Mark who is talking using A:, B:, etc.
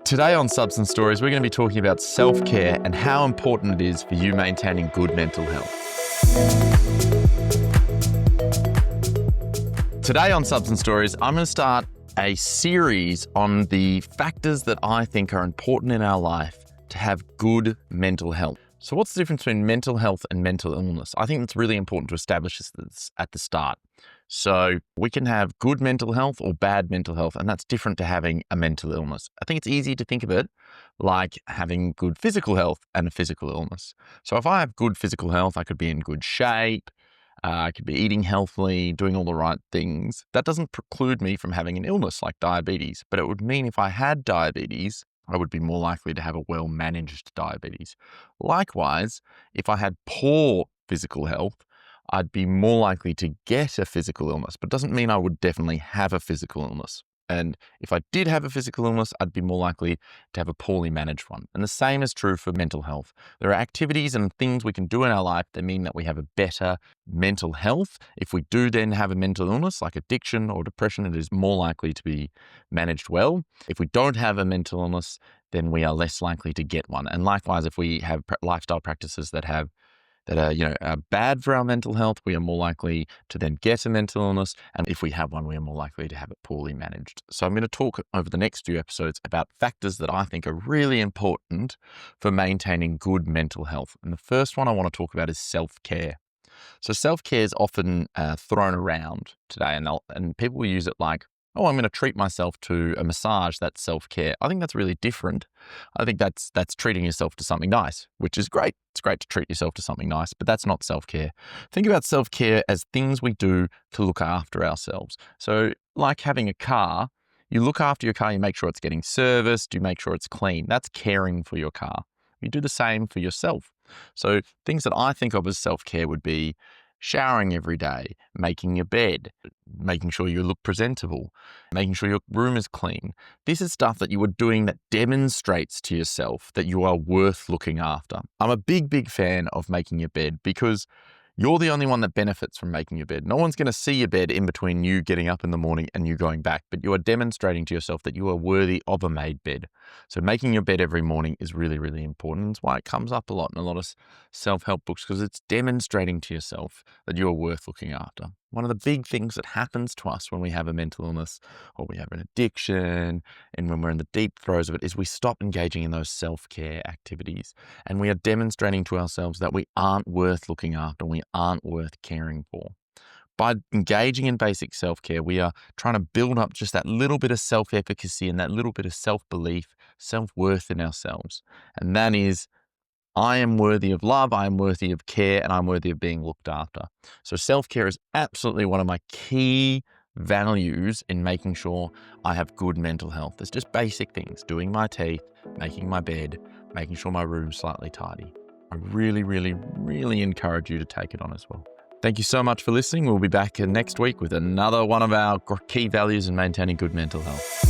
A: Today on Substance Stories, we're going to be talking about self-care and how important it is for you maintaining good mental health. Today on Substance Stories, I'm going to start a series on the factors that I think are important in our life to have good mental health. So what's the difference between mental health and mental illness? I think it's really important to establish this at the start. So we can have good mental health or bad mental health, and that's different to having a mental illness. I think it's easy to think of it like having good physical health and a physical illness. So if I have good physical health, I could be in good shape, I could be eating healthily, doing all the right things. That doesn't preclude me from having an illness like diabetes, but it would mean if I had diabetes, I would be more likely to have a well-managed diabetes. Likewise, if I had poor physical health, I'd be more likely to get a physical illness, but doesn't mean I would definitely have a physical illness. And if I did have a physical illness, I'd be more likely to have a poorly managed one. And the same is true for mental health. There are activities and things we can do in our life that mean that we have a better mental health. If we do then have a mental illness like addiction or depression, it is more likely to be managed well. If we don't have a mental illness, then we are less likely to get one. And likewise, if we have lifestyle practices that are bad for our mental health, we are more likely to then get a mental illness. And if we have one, we are more likely to have it poorly managed. So I'm going to talk over the next few episodes about factors that I think are really important for maintaining good mental health. And the first one I want to talk about is self-care. So self-care is often thrown around today, and people will use it like, oh, I'm going to treat myself to a massage. That's self-care. I think that's really different. I think that's treating yourself to something nice, which is great. It's great to treat yourself to something nice, but that's not self-care. Think about self-care as things we do to look after ourselves. So like having a car, you look after your car, you make sure it's getting serviced, you make sure it's clean. That's caring for your car. You do the same for yourself. So things that I think of as self-care would be showering every day, making your bed, making sure you look presentable, making sure your room is clean. This is stuff that you are doing that demonstrates to yourself that you are worth looking after. I'm a big fan of making your bed because you're the only one that benefits from making your bed. No one's going to see your bed in between you getting up in the morning and you going back, but you are demonstrating to yourself that you are worthy of a made bed. So making your bed every morning is really important. It's why it comes up a lot in a lot of self-help books, because it's demonstrating to yourself that you are worth looking after. One of the big things that happens to us when we have a mental illness or we have an addiction and when we're in the deep throes of it is we stop engaging in those self-care activities, and we are demonstrating to ourselves that we aren't worth looking after, we aren't worth caring for. By engaging in basic self-care, we are trying to build up just that little bit of self-efficacy and that little bit of self-belief, self-worth in ourselves. And that is, I am worthy of love, I am worthy of care, and I'm worthy of being looked after. So self-care is absolutely one of my key values in making sure I have good mental health. It's just basic things, doing my teeth, making my bed, making sure my room's slightly tidy. I really encourage you to take it on as well. Thank you so much for listening. We'll be back next week with another one of our key values in maintaining good mental health.